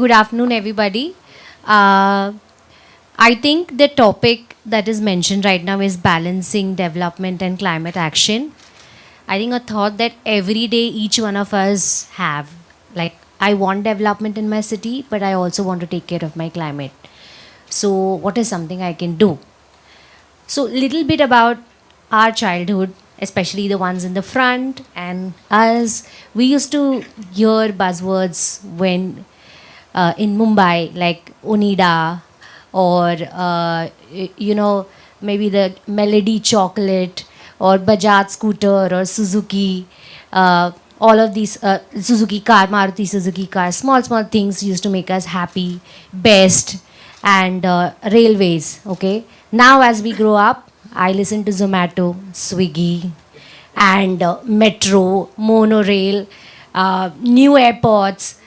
Good afternoon, everybody. Uh, I think the topic that is mentioned right now is balancing development and climate action. I think a thought that every day each one of us have. Like, I want development in my city, but I also want to take care of my climate. So, what is something I can do? So, little bit about our childhood, especially the ones in the front and us. We used to hear buzzwords when in Mumbai, like Onida, or maybe the Melody chocolate, or Bajaj scooter, or Suzuki. All of these Suzuki car, Maruti Suzuki car, small things used to make us happy, best, and railways. Okay, now as we grow up, I listen to Zomato, Swiggy, and metro, monorail, new airports,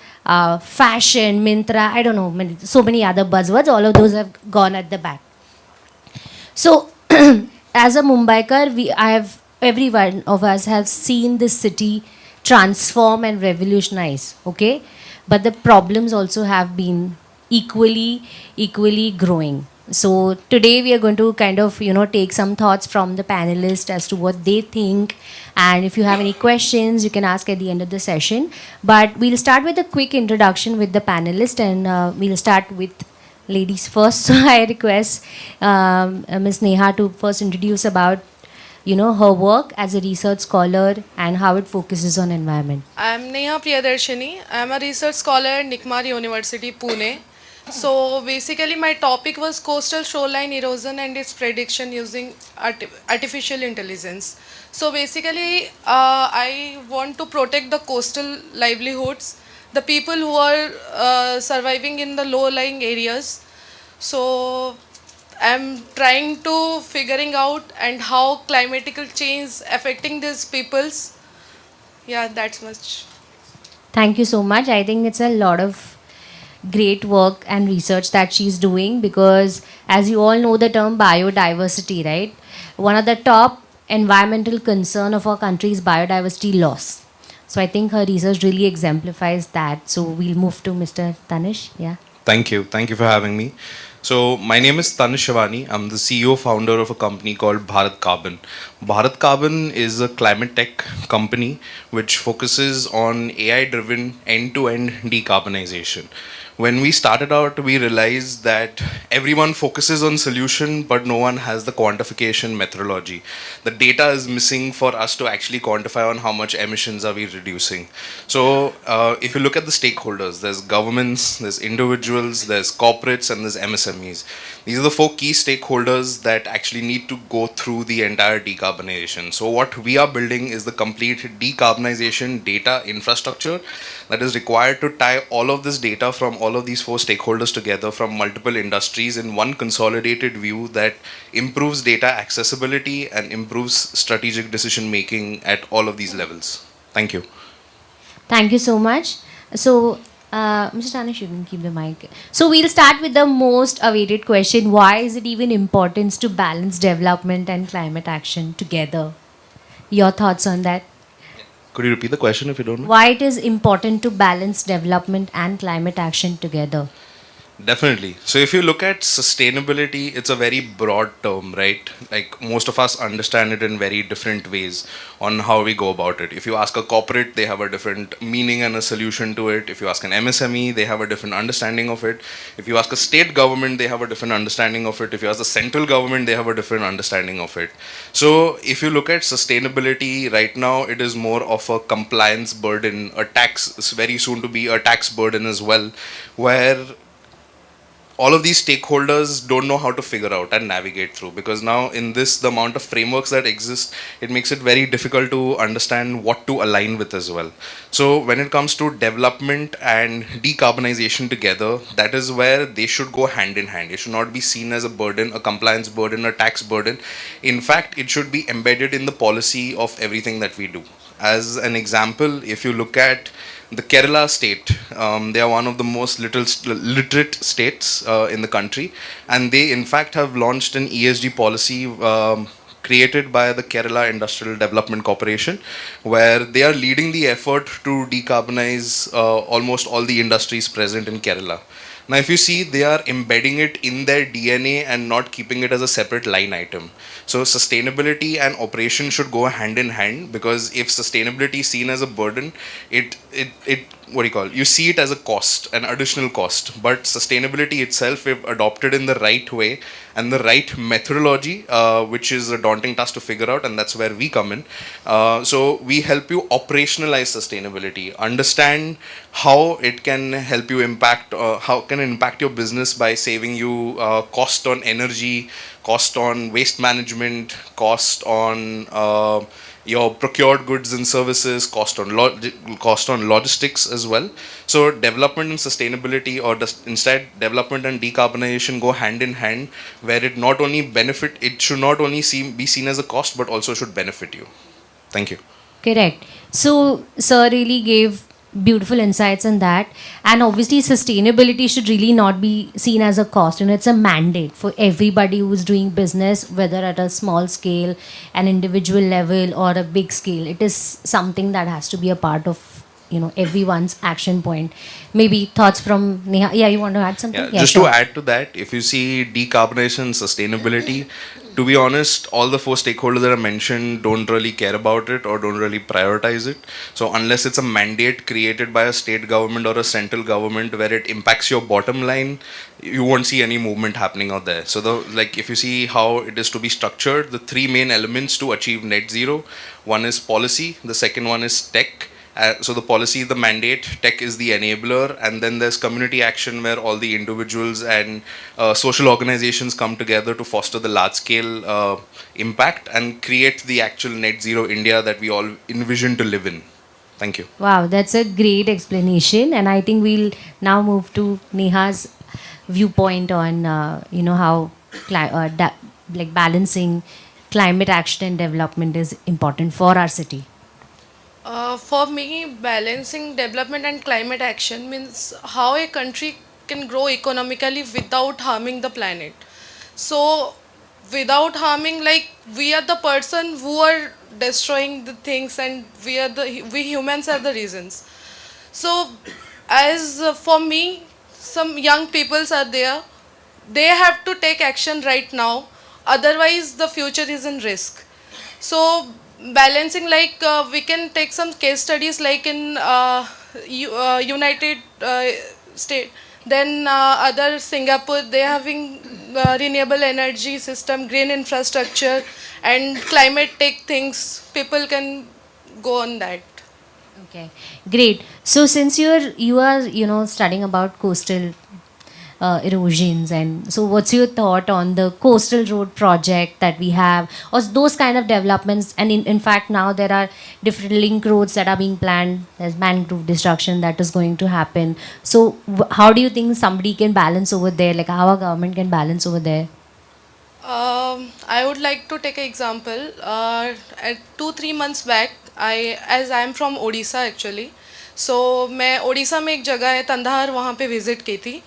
fashion, Mintra, I don't know, so many other buzzwords. All of those have gone at the back. So, as a Mumbaikar, every one of us have seen this city transform and revolutionize. Okay, but the problems also have been equally growing. So today we are going to kind of take some thoughts from the panelists as to what they think, and if you have any questions, you can ask at the end of the session. But we'll start with a quick introduction with the panelists, and we'll start with ladies first. So I request Ms. Neha to first introduce about her work as a research scholar and how it focuses on environment. I'm Neha Priyadarshini. I'm a research scholar at Nikmar University, Pune. So basically, my topic was coastal shoreline erosion and its prediction using artificial intelligence. So basically, I want to protect the coastal livelihoods, the people who are surviving in the low-lying areas. So I'm trying to figuring out and how climatical change affecting these peoples. Yeah, that's much. Thank you so much. I think it's a lot of great work and research that she's doing because, as you all know, the term biodiversity, right? One of the top environmental concern of our country is biodiversity loss. So I think her research really exemplifies that. So we'll move to Mr. Tanish. Yeah. Thank you. Thank you for having me. So, my name is Tanish Shivani. I'm the CEO founder of a company called Bharat Carbon. Bharat Carbon is a climate tech company which focuses on AI driven end to end decarbonization. When we started out, we realized that everyone focuses on solution, but no one has the quantification methodology. The data is missing for us to actually quantify on how much emissions are we reducing. So, if you look at the stakeholders, there's governments, there's individuals, there's corporates, and there's MSMEs. These are the four key stakeholders that actually need to go through the entire decarbonization. So, what we are building is the complete decarbonization data infrastructure that is required to tie all of this data from all of these four stakeholders together from multiple industries in one consolidated view that improves data accessibility and improves strategic decision making at all of these levels. Thank you. Thank you so much. So, Mr. Tanish, you can keep the mic. So, we'll start with the most awaited question. Why is it even important to balance development and climate action together? Your thoughts on that? Could you repeat the question if you don't mind? Why it is important to balance development and climate action together? Definitely. So if you look at sustainability, it's a very broad term, right? Like most of us understand it in very different ways on how we go about it. If you ask a corporate, they have a different meaning and a solution to it. If you ask an MSME, they have a different understanding of it. If you ask a state government, they have a different understanding of it. If you ask the central government, they have a different understanding of it. So if you look at sustainability right now, it is more of a compliance burden, a tax, it's very soon to be a tax burden as well, where all of these stakeholders don't know how to figure out and navigate through, because now in this the amount of frameworks that exist, it makes it very difficult to understand what to align with as well. So when it comes to development and decarbonization together, that is where they should go hand in hand. It should not be seen as a burden, a compliance burden, a tax burden. In fact, it should be embedded in the policy of everything that we do. As an example, if you look at the Kerala state, they are one of the most literate states in the country, and they in fact have launched an ESG policy created by the Kerala Industrial Development Corporation, where they are leading the effort to decarbonize almost all the industries present in Kerala. Now, if you see, they are embedding it in their DNA and not keeping it as a separate line item. So, sustainability and operation should go hand in hand, because if sustainability is seen as a burden, it what do you call? You see it as a cost, an additional cost. But sustainability itself, if adopted in the right way and the right methodology, which is a daunting task to figure out, and that's where we come in. So we help you operationalize sustainability, understand how it can help you impact, how can it impact your business by saving you cost on energy, cost on waste management, cost on your procured goods and services, cost on logistics as well. So development and sustainability, or instead development and decarbonization, go hand in hand, where it should not only be seen as a cost, but also should benefit you. Thank you. Correct. So, sir really gave beautiful insights on that. And obviously, sustainability should really not be seen as a cost. You know, it's a mandate for everybody who's doing business, whether at a small scale, an individual level, or a big scale. It is something that has to be a part of, you know, everyone's action point. Maybe thoughts from Neha. Yeah, you want to add something? Yeah, just sure. to add to that, if you see decarbonization, sustainability, to be honest, all the four stakeholders that I mentioned don't really care about it or don't really prioritize it. So unless it's a mandate created by a state government or a central government where it impacts your bottom line, you won't see any movement happening out there. So if you see how it is to be structured, the three main elements to achieve net zero: one is policy, the second one is tech. So the policy is the mandate, tech is the enabler, and then there's community action, where all the individuals and social organizations come together to foster the large-scale impact and create the actual net zero India that we all envision to live in. Thank you. Wow, that's a great explanation, and I think we'll now move to Neha's viewpoint on how like balancing climate action and development is important for our city. For me, balancing development and climate action means how a country can grow economically without harming the planet. So, without harming, like we are the person who are destroying the things, and we humans are the reasons. So, as for me, some young peoples are there. They have to take action right now. Otherwise, the future is in risk. So balancing, like we can take some case studies like in United State, then other Singapore, they having renewable energy system, green infrastructure, and climate tech things. People can go on that. Okay, great. So since you are studying about coastal erosions, and so what's your thought on the coastal road project that we have, or those kind of developments? And in fact, now there are different link roads that are being planned. There's mangrove destruction that is going to happen. So how do you think somebody can balance over there, like how our government can balance over there? I would like to take an example. At 2-3 months back, as I am from Odisha actually, so मैं ओडिशा में एक जगह है तंधार, वहाँ पे visit की थी.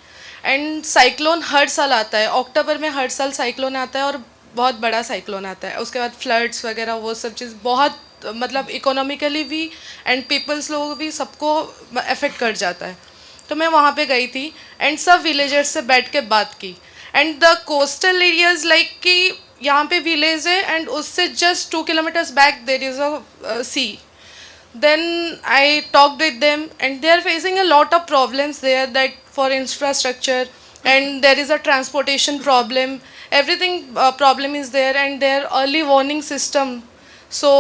And cyclone हर साल आता है, अक्टूबर में हर साल साइक्लोन आता है, और बहुत बड़ा साइक्लोन आता है. उसके बाद फ्लड्स वगैरह वो सब चीज़ बहुत, मतलब इकोनॉमिकली भी एंड पीपल्स लोगों भी सबको अफेक्ट कर जाता है. तो मैं वहाँ पे गई थी एंड सब विलेजर्स से बैठ के बात की. And the coastal areas, like कि यहाँ पे विलेज है एंड उससे just 2 kilometres back there is a sea. Then I talked with them, and they are facing a lot of problems there, that for infrastructure, and there is a transportation problem. Everything problem is there, and their early warning system. So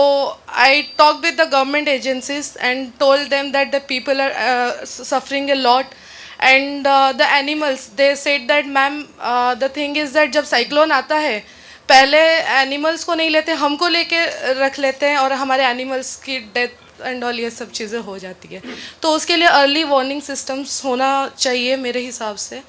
I talked with the government agencies and told them that the people are suffering a lot, and the animals. They said that, ma'am, the thing is that जब cyclone आता है, पहले animals को नहीं लेते, हमको लेके रख लेते हैं, और हमारे एनिमल्स की डेथ एंड ऑल ये सब चीज़ें हो जाती है. तो उसके लिए अर्ली वार्निंग सिस्टम्स होना चाहिए मेरे हिसाब से.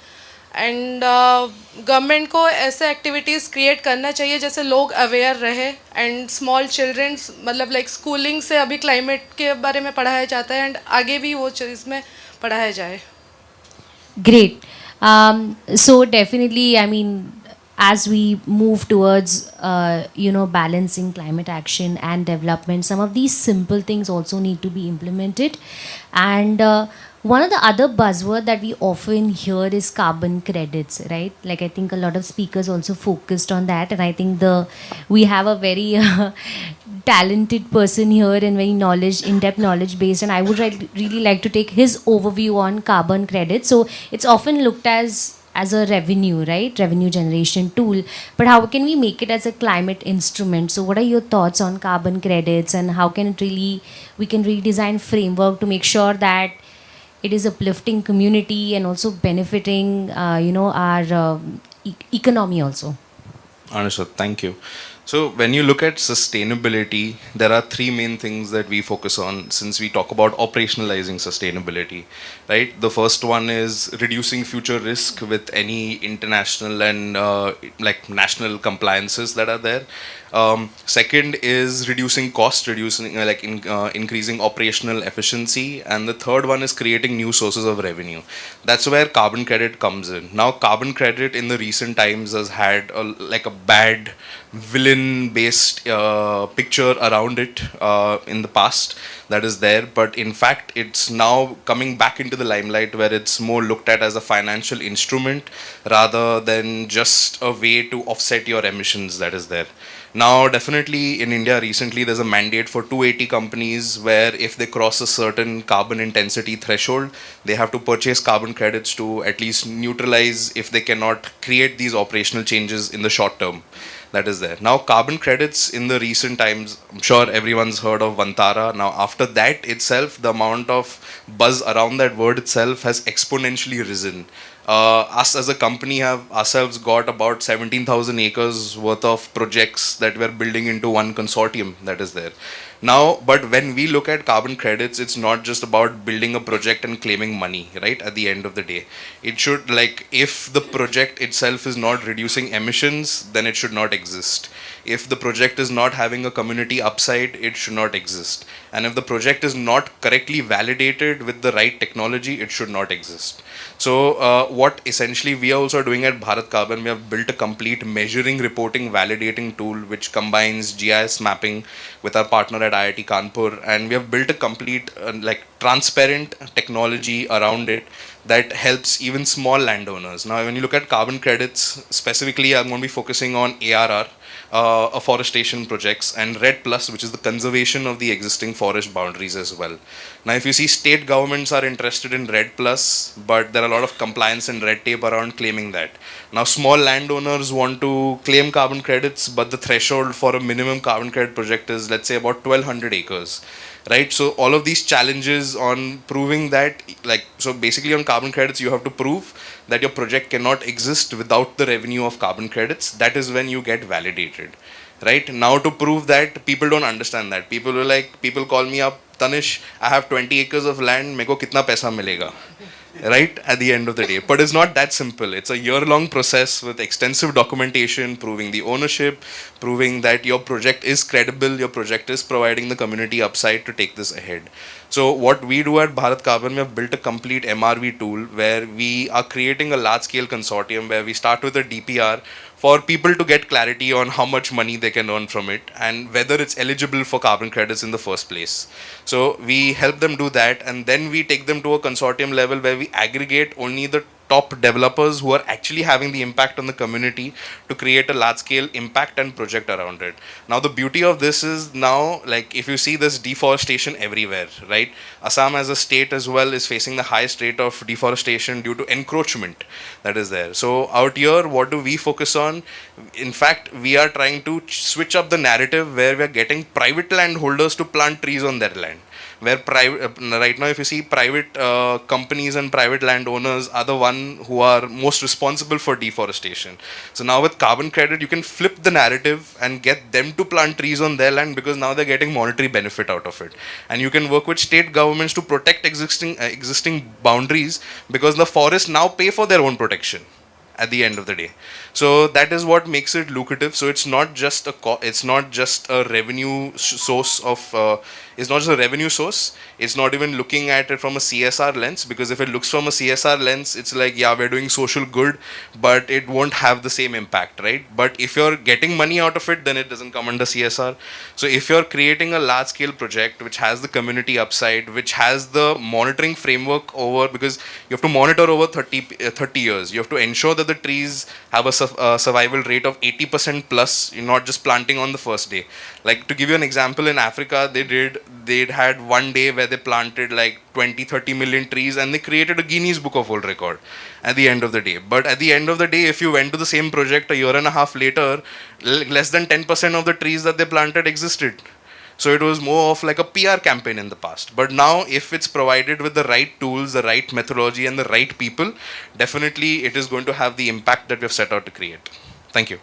एंड गवर्नमेंट को ऐसे एक्टिविटीज़ क्रिएट करना चाहिए जैसे लोग अवेयर रहे, एंड स्मॉल चिल्ड्रंस, मतलब लाइक स्कूलिंग से अभी क्लाइमेट के बारे में पढ़ाया जाता है, एंड आगे भी वो चीज़ में पढ़ाया जाए. Great. So definitely, I mean, as we move towards balancing climate action and development, some of these simple things also need to be implemented. And one of the other buzzword that we often hear is carbon credits, right? Like, I think a lot of speakers also focused on that, and I think we have a very talented person here and very in-depth knowledge based, and I would really like to take his overview on carbon credits. So it's often looked as a revenue, right? Revenue generation tool. But how can we make it as a climate instrument? So what are your thoughts on carbon credits, and how can it really, we can redesign framework to make sure that it is uplifting community and also benefiting, our economy also? Understood. Thank you. So, when you look at sustainability, there are three main things that we focus on since we talk about operationalizing sustainability, right? The first one is reducing future risk with any international and like national compliances that are there. Second is reducing cost, reducing increasing operational efficiency, and the third one is creating new sources of revenue. That's where carbon credit comes in. Now, carbon credit in the recent times has had a bad villain-based picture around it in the past that is there, but in fact, it's now coming back into the limelight where it's more looked at as a financial instrument rather than just a way to offset your emissions that is there. Now, definitely in India recently, there's a mandate for 280 companies where if they cross a certain carbon intensity threshold, they have to purchase carbon credits to at least neutralize if they cannot create these operational changes in the short term. That is there. Now, carbon credits in the recent times, I'm sure everyone's heard of Vantara. Now, after that itself, the amount of buzz around that word itself has exponentially risen. Us as a company have ourselves got about 17,000 acres worth of projects that we're building into one consortium that is there. Now, but when we look at carbon credits, it's not just about building a project and claiming money, right? At the end of the day, it should, like, if the project itself is not reducing emissions, then it should not exist. If the project is not having a community upside, it should not exist. And if the project is not correctly validated with the right technology, it should not exist. So, what essentially we are also doing at Bharat Carbon, we have built a complete measuring, reporting, validating tool which combines GIS mapping with our partner at IIT Kanpur, and we have built a complete, transparent technology around it that helps even small landowners. Now, when you look at carbon credits, specifically, I'm going to be focusing on ARR, afforestation projects, and RED Plus, which is the conservation of the existing forest boundaries as well. Now, if you see, state governments are interested in RED Plus, but there are a lot of compliance and red tape around claiming that. Now, small landowners want to claim carbon credits, but the threshold for a minimum carbon credit project is, let's say, about 1,200 acres. Right, so all of these challenges on proving that, so basically on carbon credits, you have to prove that your project cannot exist without the revenue of carbon credits. That is when you get validated. Right now, to prove that, people don't understand that. People call me up, Tanish, I have 20 acres of land, meko kitna paisa milega? Right at the end of the day. But it's not that simple. It's a year-long process with extensive documentation, proving the ownership, proving that your project is credible, your project is providing the community upside to take this ahead. So what we do at Bharat Carbon, we have built a complete MRV tool where we are creating a large-scale consortium where we start with a DPR for people to get clarity on how much money they can earn from it and whether it's eligible for carbon credits in the first place. So we help them do that, and then we take them to a consortium level where we aggregate only the top developers who are actually having the impact on the community to create a large scale impact and project around it. Now, the beauty of this is now, like, if you see this deforestation everywhere, right? Assam as a state as well is facing the highest rate of deforestation due to encroachment that is there. So out here, what do we focus on? In fact, we are trying to switch up the narrative where we are getting private landholders to plant trees on their land. Where right now, if you see, private companies and private landowners are the one who are most responsible for deforestation. So now with carbon credit, you can flip the narrative and get them to plant trees on their land because now they're getting monetary benefit out of it. And you can work with state governments to protect existing boundaries because the forests now pay for their own protection. at the end of the day. So that is what makes it lucrative. So it's not just it's not just a revenue source of it's not just a revenue source. It's not even looking at it from a CSR lens, because if it looks from a CSR lens, it's like, yeah, we're doing social good, but it won't have the same impact, right? But if you're getting money out of it, then it doesn't come under CSR. So if you're creating a large scale project which has the community upside, which has the monitoring framework over, because you have to monitor over 30 years. You have to ensure that the trees have a survival rate of 80% plus. You're not just planting on the first day. Like, to give you an example, in Africa, they'd had one day where they planted like 20-30 million trees, and they created a Guinness Book of World Record at the end of the day. But at the end of the day, if you went to the same project a year and a half later, less than 10% of the trees that they planted existed. So it was more of like a PR campaign in the past. But now, if it's provided with the right tools, the right methodology, and the right people, definitely it is going to have the impact that we've set out to create. Thank you.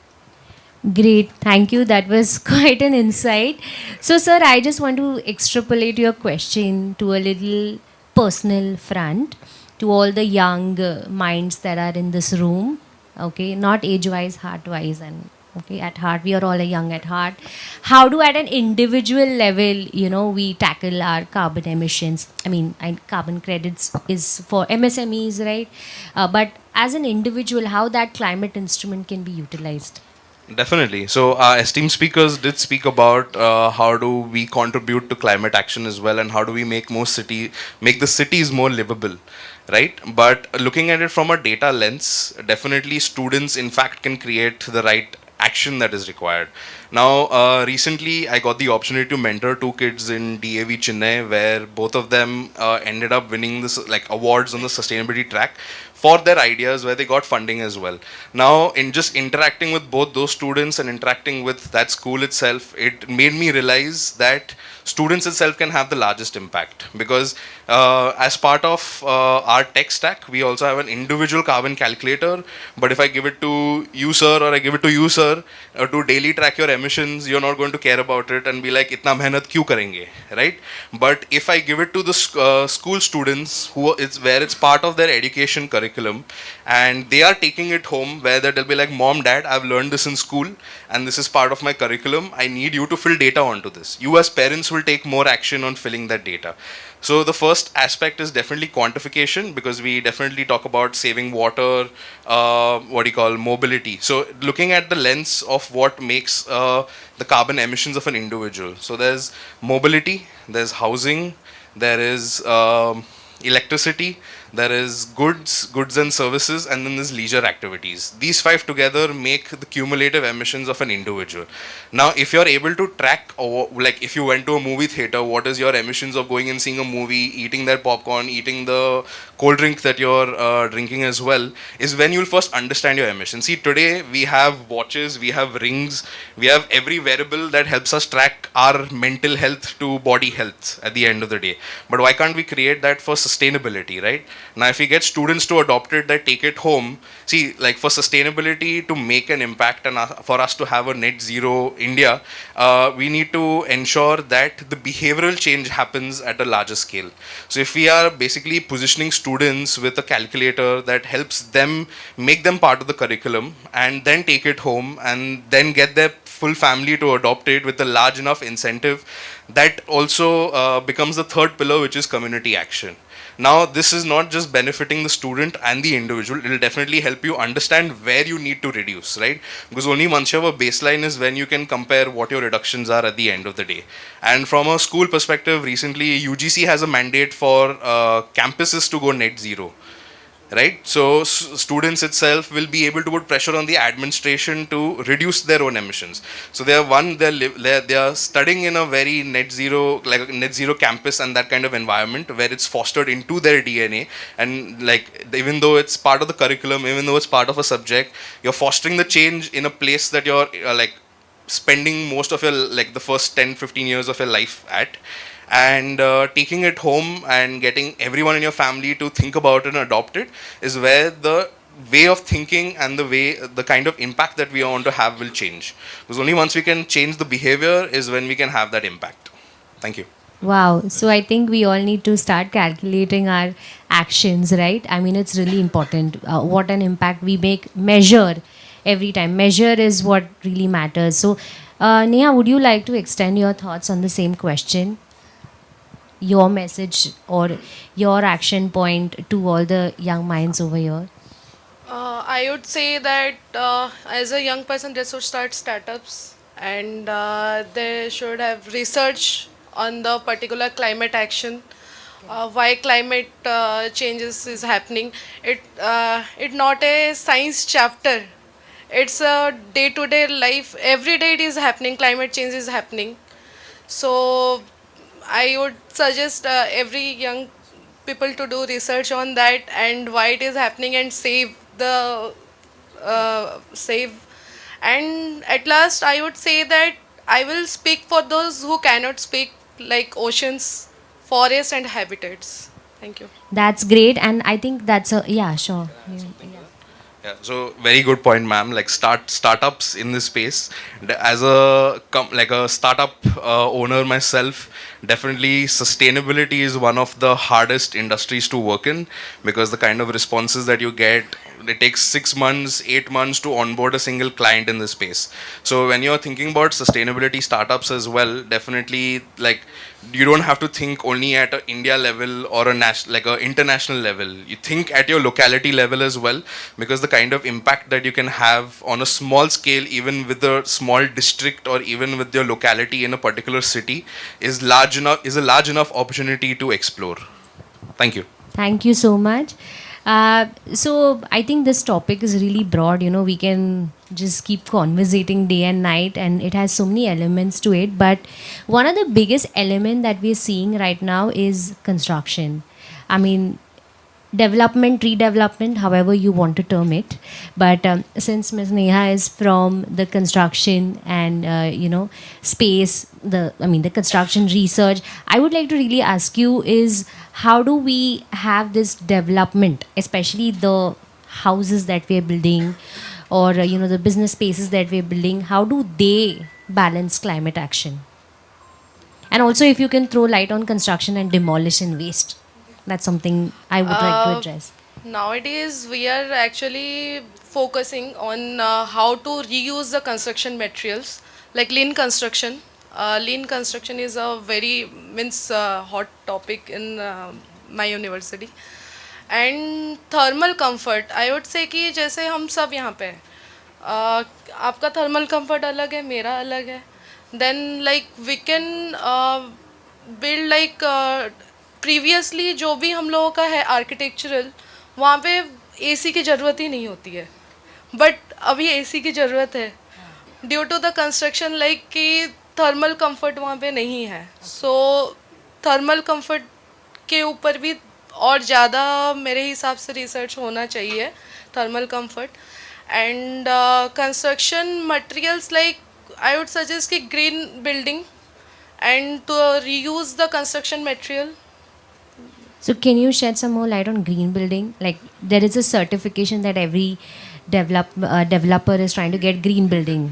Great, thank you. That was quite an insight. So, sir, I just want to extrapolate your question to a little personal front to all the young minds that are in this room. Okay, not age wise, heart wise, and okay, at heart, we are all young at heart. How do, at an individual level, we tackle our carbon emissions? I mean, carbon credits is for MSMEs, right? But as an individual, how that climate instrument can be utilized? Definitely. So our esteemed speakers did speak about how do we contribute to climate action as well, and how do we make make the cities more livable, right? But looking at it from a data lens, definitely students, in fact, can create the right action that is required. Now, recently, I got the opportunity to mentor two kids in DAV Chennai, where both of them ended up winning this like awards on the sustainability track for their ideas, where they got funding as well. Now, in just interacting with both those students and interacting with that school itself, it made me realize that students itself can have the largest impact, because as part of our tech stack, we also have an individual carbon calculator. But if I give it to you, sir, or I give it to you, sir, to daily track your emissions, you're not going to care about it and be like, itna mehnat kyun karenge, right? But if I give it to the school students, where it's part of their education curriculum, and they are taking it home, where they'll be like, mom, dad, I've learned this in school, and this is part of my curriculum. I need you to fill data onto this. You as parents will take more action on filling that data. So the first aspect is definitely quantification, because we definitely talk about saving water, mobility. So looking at the lens of what makes the carbon emissions of an individual. So there's mobility, there's housing, there is electricity, there is goods and services, and then there's leisure activities. These five together make the cumulative emissions of an individual. Now, if you're able to track, or like if you went to a movie theater, what is your emissions of going and seeing a movie, eating that popcorn, eating the cold drink that you're drinking as well, is when you'll first understand your emissions. See, today we have watches, we have rings, we have every wearable that helps us track our mental health to body health at the end of the day. But why can't we create that for sustainability, right? Now, if we get students to adopt it, that take it home, see, like for sustainability to make an impact and for us to have a net zero India, we need to ensure that the behavioral change happens at a larger scale. So if we are basically positioning students with a calculator that helps them, make them part of the curriculum, and then take it home and then get their full family to adopt it with a large enough incentive, that also becomes the third pillar, which is community action. Now, this is not just benefiting the student and the individual, it will definitely help you understand where you need to reduce, right? Because only once you have a baseline is when you can compare what your reductions are at the end of the day. And from a school perspective, recently UGC has a mandate for campuses to go net zero. Right, so students itself will be able to put pressure on the administration to reduce their own emissions. So they are studying in a very net zero, like a net zero campus and that kind of environment where it's fostered into their DNA. And like, even though it's part of the curriculum, even though it's part of a subject, you're fostering the change in a place that you're like spending most of your, like the first 10-15 years of your life at. And taking it home and getting everyone in your family to think about it and adopt it is where the way of thinking and the kind of impact that we want to have will change. Because only once we can change the behavior is when we can have that impact. Thank you. Wow. So I think we all need to start calculating our actions, right? I mean, it's really important. What an impact we make. Measure every time. Measure is what really matters. So, Neha, would you like to extend your thoughts on the same question? Your message or your action point to all the young minds over here? I would say that as a young person, they should start startups and they should have research on the particular climate action, why climate changes is happening. It not a science chapter. It's a day-to-day life. Every day it is happening. Climate change is happening. So I would suggest every young people to do research on that and why it is happening and save. And at last, I would say that I will speak for those who cannot speak, like oceans, forests, and habitats. Thank you. That's great. And I think that's a, yeah, sure. Yeah. Yeah, so very good point, ma'am. Like startups in this space. As a like a startup owner myself, definitely sustainability is one of the hardest industries to work in because the kind of responses that you get, it takes 6 months, 8 months to onboard a single client in this space. So when you're thinking about sustainability startups as well, definitely like you don't have to think only at a India level or a national like a international level. You think at your locality level as well, because the kind of impact that you can have on a small scale, even with a small district or even with your locality in a particular city, is a large enough opportunity to explore. Thank you. Thank you so much. So I think this topic is really broad. You know, we can just keep conversating day and night, and it has so many elements to it. But one of the biggest element that we're seeing right now is construction. I mean, development, redevelopment, however you want to term it. But since Ms. Neha is from the construction and space, the construction research, I would like to really ask you is how do we have this development, especially the houses that we're building, or the business spaces that we're building? How do they balance climate action? And also, if you can throw light on construction and demolition waste, that's something I would like to Uh, address. Nowadays, we are actually focusing on how to reuse the construction materials, like lean construction. Lean construction is a very means hot topic in my university. And thermal comfort I would say कि जैसे हम सब यहाँ पे हैं, आपका thermal comfort अलग है, मेरा अलग है. Then like we can build like previously जो भी हम लोगों का है आर्किटेक्चरल, वहाँ पे एसी की ज़रूरत ही नहीं होती है, बट अभी एसी की ज़रूरत है due to the construction, like कि थर्मल कंफर्ट वहाँ पे नहीं है. सो थर्मल कंफर्ट के ऊपर भी और ज़्यादा मेरे हिसाब से रिसर्च होना चाहिए. Thermal comfort and construction materials, like I would suggest कि green building and to reuse the construction material. So, can you shed some more light on green building? Like, there is a certification that every developer is trying to get green building.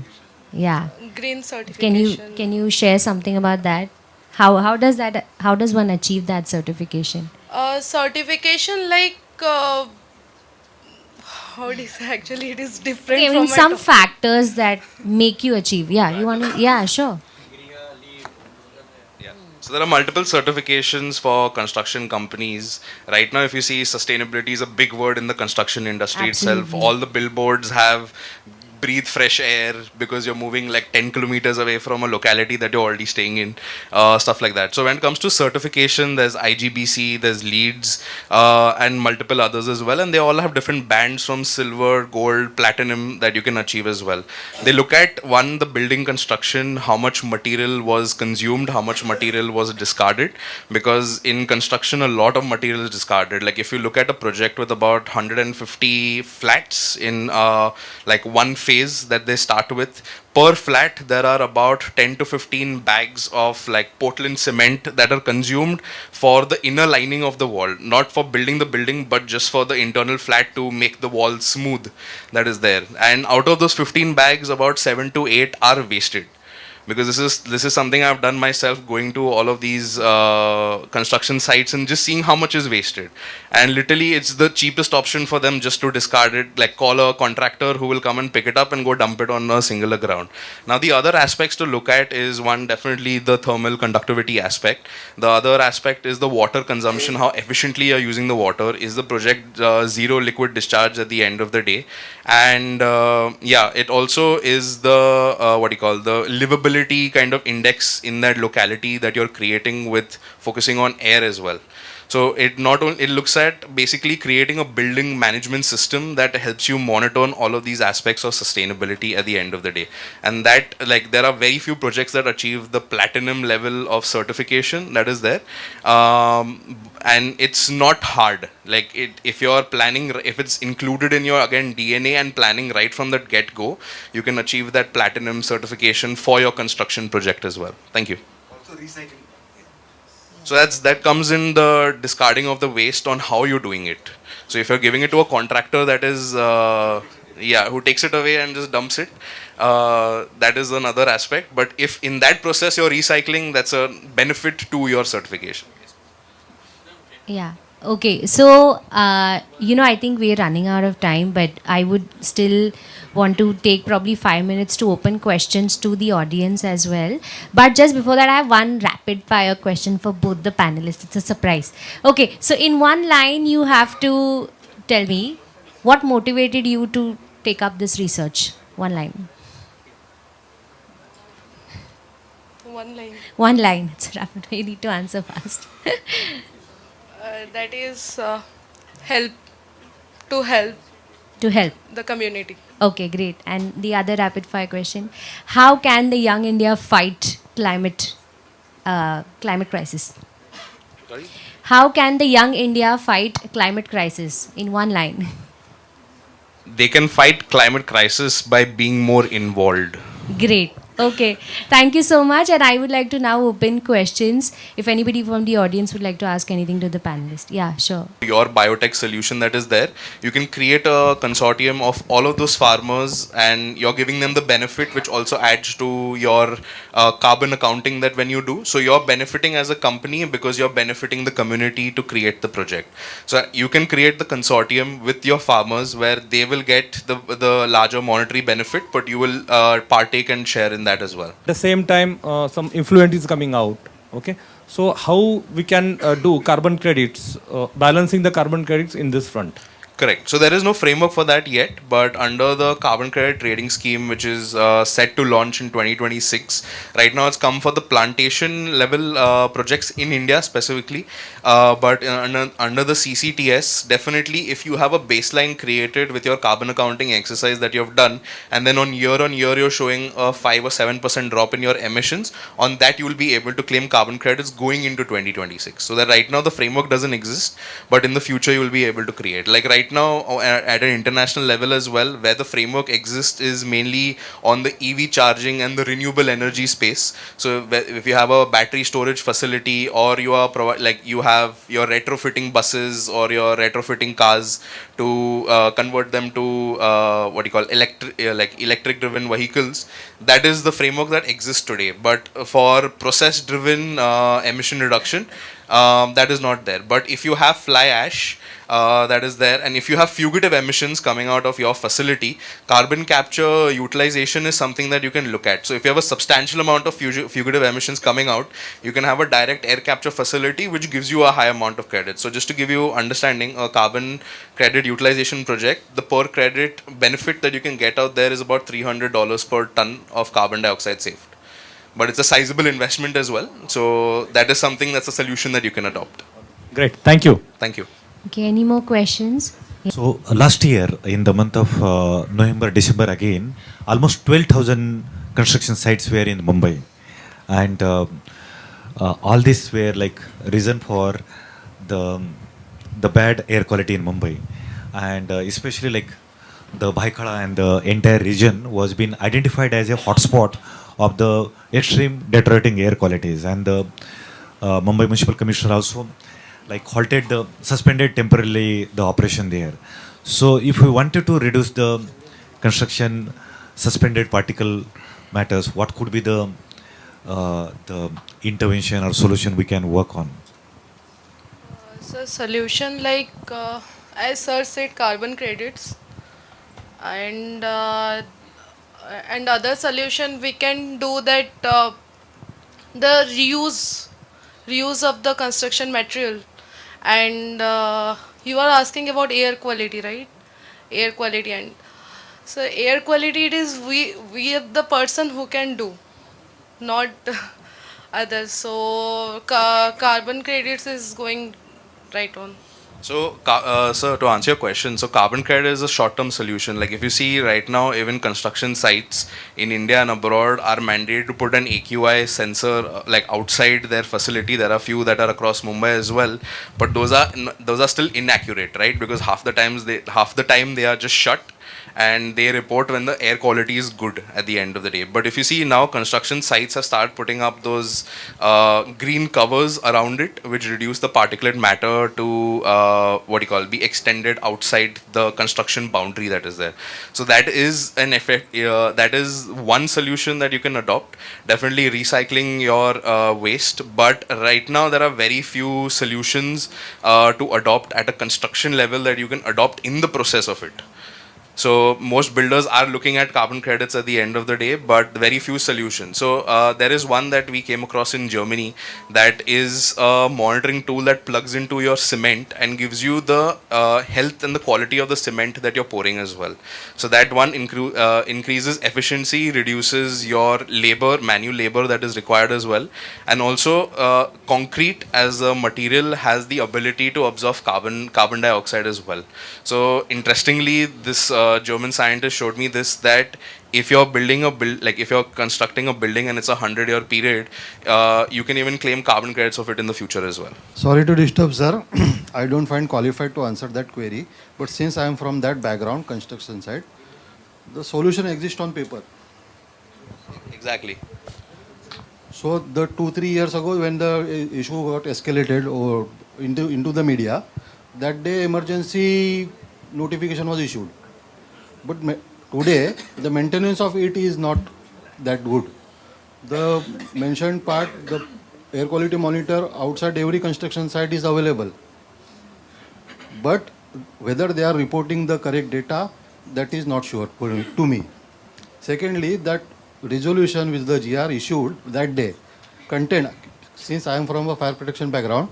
Yeah. Green Can you certification. can you share something about that? How does one achieve that certification? Certification, like how it is actually, it is different I from mean, my some factors that make you achieve. Yeah, you want to? Yeah, sure. Yeah. So there are multiple certifications for construction companies. Right now, if you see, sustainability is a big word in the construction industry itself. Absolutely. All the billboards have breathe fresh air because you're moving like 10 kilometers away from a locality that you're already staying in, stuff like that. So when it comes to certification, there's IGBC, there's LEEDs, and multiple others as well, and they all have different bands from silver, gold, platinum that you can achieve as well. They look at one, the building construction, how much material was consumed, how much material was discarded, because in construction a lot of material is discarded. Like if you look at a project with about 150 flats in like one phase that they start with, per flat there are about 10 to 15 bags of like Portland cement that are consumed for the inner lining of the wall, not for building the building but just for the internal flat to make the wall smooth that is there. And out of those 15 bags, about 7 to 8 are wasted. because this is something I've done myself, going to all of these construction sites and just seeing how much is wasted. And literally, it's the cheapest option for them just to discard it, like call a contractor who will come and pick it up and go dump it on a singular ground. Now, the other aspects to look at is one, definitely the thermal conductivity aspect. The other aspect is the water consumption, how efficiently you're using the water. Is the project zero liquid discharge at the end of the day? And yeah, it also is the what do you call, the livability kind of index in that locality that you're creating, with focusing on air as well. So it not only, it looks at basically creating a building management system that helps you monitor all of these aspects of sustainability at the end of the day. And that, like, there are very few projects that achieve the platinum level of certification that is there. And it's not hard. Like, if you're planning, if it's included in your, again, DNA and planning right from the get go, you can achieve that platinum certification for your construction project as well. Thank you. Also recycling. So that comes in the discarding of the waste on how you're doing it. So if you're giving it to a contractor that is, yeah, who takes it away and just dumps it, that is another aspect. But if in that process you're recycling, that's a benefit to your certification. Yeah. Okay. So, I think we're running out of time, but I would still want to take probably 5 minutes to open questions to the audience as well. But just before that, I have one rapid fire question for both the panelists. It's a surprise. Okay. So, in one line, you have to tell me what motivated you to take up this research. One line. One line. One line. It's rapid. You need to answer fast. That is help to help To help. the community. Okay, great. And the other rapid fire question: how can the young India fight climate crisis? Sorry? How can the young India fight climate crisis? In one line. They can fight climate crisis by being more involved. Great. Okay. Thank you so much. And I would like to now open questions. If anybody from the audience would like to ask anything to the panelists. Yeah, sure. Your biotech solution that is there, you can create a consortium of all of those farmers, and you're giving them the benefit, which also adds to your carbon accounting that when you do. So you're benefiting as a company because you're benefiting the community to create the project. So you can create the consortium with your farmers where they will get the larger monetary benefit, but you will partake and share in that as well. At the same time, some influent is coming out. Okay, so how we can do carbon credits, balancing the carbon credits in this front? Correct. So there is no framework for that yet, but under the carbon credit trading scheme, which is set to launch in 2026, right now it's come for the plantation level projects in India specifically. But under the CCTS, definitely if you have a baseline created with your carbon accounting exercise that you have done, and then on year you're showing a 5 or 7% drop in your emissions, on that you will be able to claim carbon credits going into 2026. So that right now the framework doesn't exist, but in the future you will be able to create. Like right now at an international level as well, where the framework exists is mainly on the EV charging and the renewable energy space. So if you have a battery storage facility, or you are you're retrofitting buses or you're retrofitting cars to convert them to electric driven vehicles, that is the framework that exists today. But for process driven emission reduction, that is not there. But if you have fly ash, that is there, and if you have fugitive emissions coming out of your facility, carbon capture utilization is something that you can look at. So if you have a substantial amount of fugitive emissions coming out, you can have a direct air capture facility which gives you a high amount of credit. So just to give you understanding, a carbon credit utilization project, the per credit benefit that you can get out there is about $300 per ton of carbon dioxide saved. But it's a sizable investment as well. So that is something, that's a solution that you can adopt. Great, thank you. Thank you. Okay, any more questions? So last year, in the month of November, December again, almost 12,000 construction sites were in Mumbai. And all this were like reason for the bad air quality in Mumbai. And especially like the Bhaikala and the entire region was been identified as a hotspot of the extreme deteriorating air qualities. And the Mumbai Municipal Commissioner also like suspended temporarily the operation there. So if we wanted to reduce the construction suspended particle matters, what could be the the intervention or solution we can work on? So solution like as sir said, carbon credits and other solution we can do that the reuse of the construction material and you are asking about air quality, right? Air quality and so air quality it is we are the person who can do, not others. So carbon credits is going right on. So, sir, to answer your question, so carbon credit is a short-term solution. Like if you see right now, even construction sites in India and abroad are mandated to put an AQI sensor like outside their facility. There are few that are across Mumbai as well, but those are still inaccurate, right? Because half the time they are just shut and they report when the air quality is good at the end of the day. But if you see now, construction sites have started putting up those green covers around it, which reduce the particulate matter to be extended outside the construction boundary that is there. So that is an effect. That is one solution that you can adopt. Definitely recycling your waste, but right now there are very few solutions to adopt at a construction level that you can adopt in the process of it. So most builders are looking at carbon credits at the end of the day, but very few solutions. So there is one that we came across in Germany that is a monitoring tool that plugs into your cement and gives you the health and the quality of the cement that you're pouring as well. So that one increases efficiency, reduces your manual labor that is required as well. And also concrete as a material has the ability to absorb carbon dioxide as well. So interestingly, this German scientist showed me this, that if you're if you're constructing a building and it's a 100-year period, you can even claim carbon credits of it in the future as well. Sorry to disturb, sir. I don't find qualified to answer that query. But since I am from that background, construction side, the solution exists on paper. Exactly. So the 2-3 years ago, when the issue got escalated or into the media, that day emergency notification was issued. But today, the maintenance of it is not that good. The mentioned part, the air quality monitor outside every construction site is available. But whether they are reporting the correct data, that is not sure to me. Secondly, that resolution which the GR issued that day contained, since I am from a fire protection background,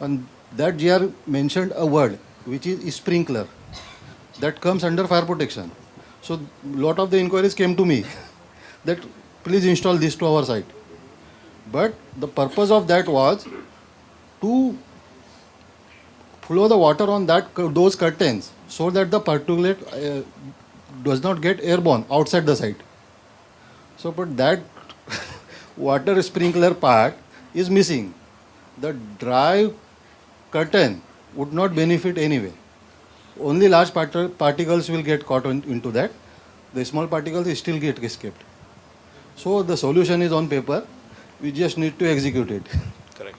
and that GR mentioned a word which is sprinkler. That comes under fire protection. So lot of the inquiries came to me that please install this to our site. But the purpose of that was to flow the water on those curtains so that the particulate does not get airborne outside the site. So but that water sprinkler part is missing. The dry curtain would not benefit anyway. Only large particles will get caught into that. The small particles still get escaped. So the solution is on paper. We just need to execute it.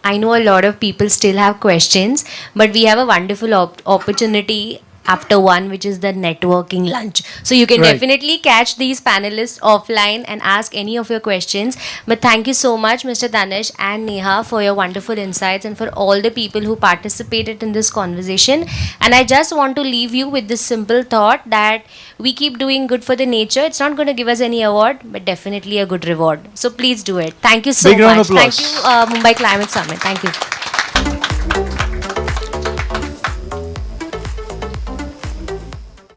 I know a lot of people still have questions, but we have a wonderful opportunity after one, which is the networking lunch. So you can Right. definitely catch these panelists offline and ask any of your questions. But thank you so much, Mr. Danish and Neha, for your wonderful insights and for all the people who participated in this conversation. And I just want to leave you with this simple thought that we keep doing good for the nature. It's not going to give us any award, but definitely a good reward. So please do it. Thank you so Big round much. of applause. Thank you, Mumbai Climate Summit. Thank you.